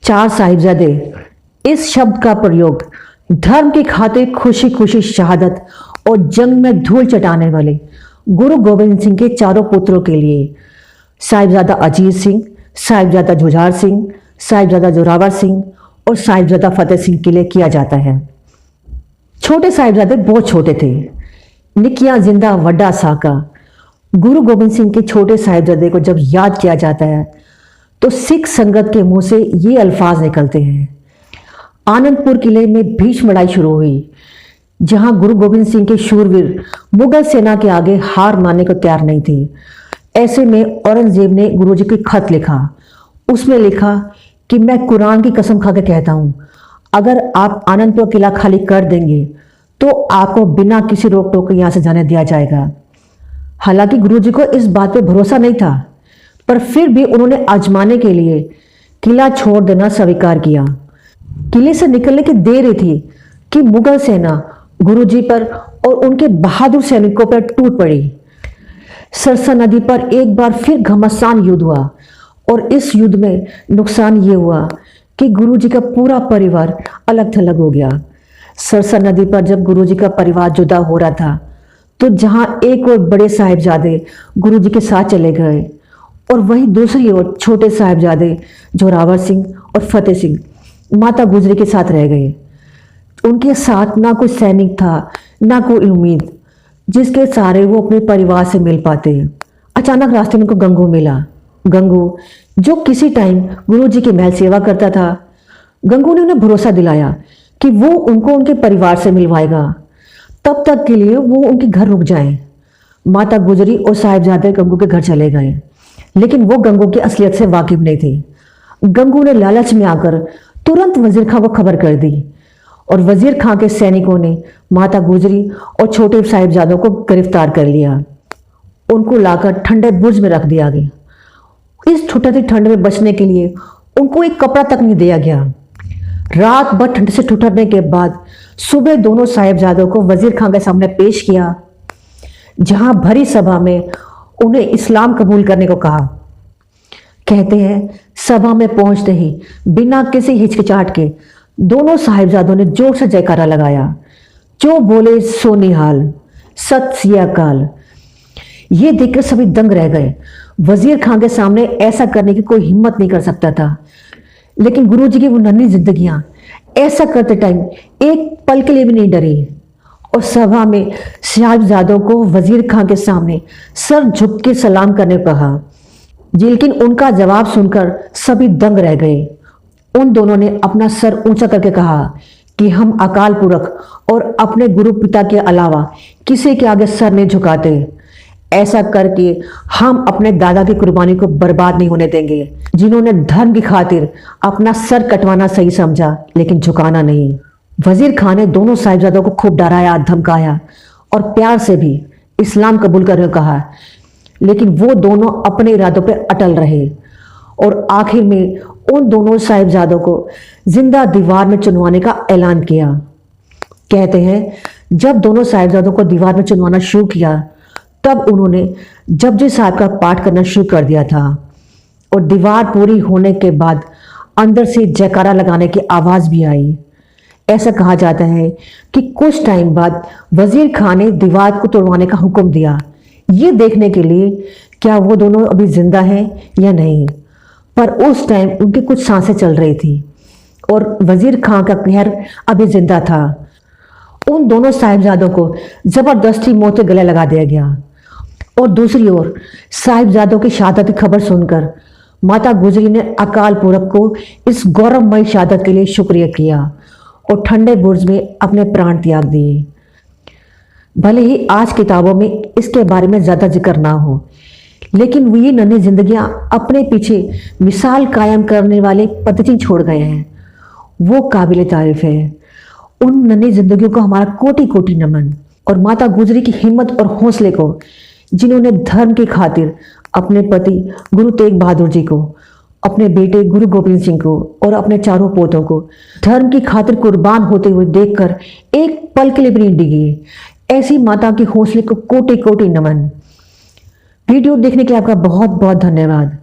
चार साहिबजादे, इस शब्द का प्रयोग धर्म की खातिर खुशी खुशी शहादत और जंग में धूल चटाने वाले गुरु गोविंद सिंह के चारों पुत्रों के लिए साहिबजादा अजीत सिंह, साहिबजादा जुझार सिंह, साहिबजादा जोरावर सिंह और साहिबजादा फतेह सिंह के लिए किया जाता है। छोटे साहिबजादे बहुत छोटे थे। निकिया जिंदा वड्डा साका। गुरु गोविंद सिंह के छोटे साहिबजादे को जब याद किया जाता है तो सिख संगत के मुंह से ये अल्फाज निकलते हैं। आनंदपुर किले में भीष्म लड़ाई शुरू हुई, जहां गुरु गोविंद सिंह के शूरवीर मुगल सेना के आगे हार मानने को तैयार नहीं थे। ऐसे में औरंगजेब ने गुरुजी को खत लिखा। उसमें लिखा कि मैं कुरान की कसम खा के कहता हूं, अगर आप आनंदपुर किला खाली कर देंगे तो आपको बिना किसी रोक टोक के यहां से जाने दिया जाएगा। हालांकि गुरुजी को इस बात पे भरोसा नहीं था, पर फिर भी उन्होंने आजमाने के लिए किला छोड़ देना स्वीकार किया। किले से निकलने की देर ही थी कि मुगल सेना गुरुजी पर और उनके बहादुर सैनिकों पर टूट पड़ी। सरसा नदी पर एक बार फिर घमासान युद्ध हुआ और इस युद्ध में नुकसान ये हुआ कि गुरुजी का पूरा परिवार अलग थलग हो गया। सरसा नदी पर जब गुरुजी का परिवार जुदा हो रहा था तो जहां एक और बड़े साहिबजादे गुरुजी के साथ चले गए और वहीं दूसरी ओर छोटे साहिबजादे जोरावर सिंह और फतेह सिंह माता गुजरी के साथ रह गए। उनके साथ ना कोई सैनिक था, ना कोई उम्मीद जिसके सहारे वो अपने परिवार से मिल पाते। अचानक रास्ते में उनको गंगू मिला। गंगू जो किसी टाइम गुरुजी की महल सेवा करता था। गंगू ने उन्हें भरोसा दिलाया कि वो उनको उनके परिवार से मिलवाएगा, तब तक के लिए वो उनके घर रुक जाएं। माता गुजरी और साहिबजादे गंगू के घर चले गए, लेकिन वो गंगू की असलियत से वाकिफ नहीं थे। गंगू ने लालच में आकर तुरंत वजीर खां को खबर कर दी और वजीर खां के सैनिकों ने माता गुजरी और छोटे साहिबजादों को गिरफ्तार कर लिया। उनको लाकर ठंडे बुर्ज में रख दिया गया। इस ठुठरती ठंड में बचने के लिए उनको एक कपड़ा तक नहीं दिया गया। रात भर ठंड से ठुठरने के बाद सुबह दोनों साहिबजादों को वजीर खां के सामने पेश किया, जहां भरी सभा में उन्हें इस्लाम कबूल करने को कहा। कहते हैं सभा में पहुंचते ही बिना किसी हिचकिचाहट के दोनों साहिबजादों ने जोर से जयकारा लगाया। जो बोले सो निहाल, सत श्री अकाल। ये देखकर सभी दंग रह गए। वजीर खां के सामने ऐसा करने की कोई हिम्मत नहीं कर सकता था, लेकिन गुरुजी की वो नन्ही जिंदगियां ऐसा करते टाइम एक पल के लिए भी नहीं डरी और सभा में साहिबजादों को वजीर खां के सामने सर झुक के सलाम करने को कहा। लेकिन उनका जवाब सुनकर सभी दंग रह गए। उन दोनों ने अपना सर ऊंचा करके कहा कि हम अकाल पुरख और अपने गुरु पिता के अलावा किसी के आगे सर नहीं झुकाते। ऐसा करके हम अपने दादा की कुर्बानी को बर्बाद नहीं होने देंगे, जिन्होंने धर्म की खातिर अपना सर कटवाना सही समझा लेकिन झुकाना नहीं। वजीर खान ने दोनों साहिबजादों को खूब डराया, धमकाया और प्यार से भी इस्लाम कबूल करने को कहा, लेकिन वो दोनों अपने इरादों पर अटल रहे और आखिर में उन दोनों साहिबजादों को जिंदा दीवार में चुनवाने का ऐलान किया। कहते हैं जब दोनों साहिबजादों को दीवार में चुनवाना शुरू किया तब उन्होंने जपजी साहब का पाठ करना शुरू कर दिया था और दीवार पूरी होने के बाद अंदर से जयकारा लगाने की आवाज भी आई। ऐसा कहा जाता है कि कुछ टाइम बाद वजीर खान ने दीवार को तोड़वाने का हुक्म दिया, ये देखने के लिए क्या वो दोनों अभी जिंदा हैं या नहीं। पर उस टाइम उनकी कुछ सांसें चल रही थी और वजीर खां का कहर अभी जिंदा था। उन दोनों साहिबजादों को जबरदस्ती मौत के गले लगा दिया गया और दूसरी ओर साहिबजादों की शहादत की खबर सुनकर माता गुजरी ने अकाल पुरख को इस गौरवमयी शहादत के लिए शुक्रिया किया और ठंडे बुर्ज में अपने प्राण त्याग दिए। भले ही आज किताबों में इसके बारे में ज्यादा जिक्र ना हो, लेकिन वो ये नन्ही जिंदगियां अपने पीछे मिसाल कायम करने वाले पद्धति छोड़ गए हैं, वो काबिल तारीफ है। उन नन्ही जिंदगियों को हमारा कोटि कोटि नमन और माता गुजरी की हिम्मत और हौसले को, जिन्होंने धर्म की खातिर अपने पति गुरु तेग बहादुर जी को, अपने बेटे गुरु गोविंद सिंह को और अपने चारों पोतों को धर्म की खातिर कुर्बान होते हुए देखकर एक पल के लिए भी नहीं डिगी। ऐसी माता के हौसले को कोटि कोटि नमन। वीडियो देखने के लिए आपका बहुत बहुत धन्यवाद।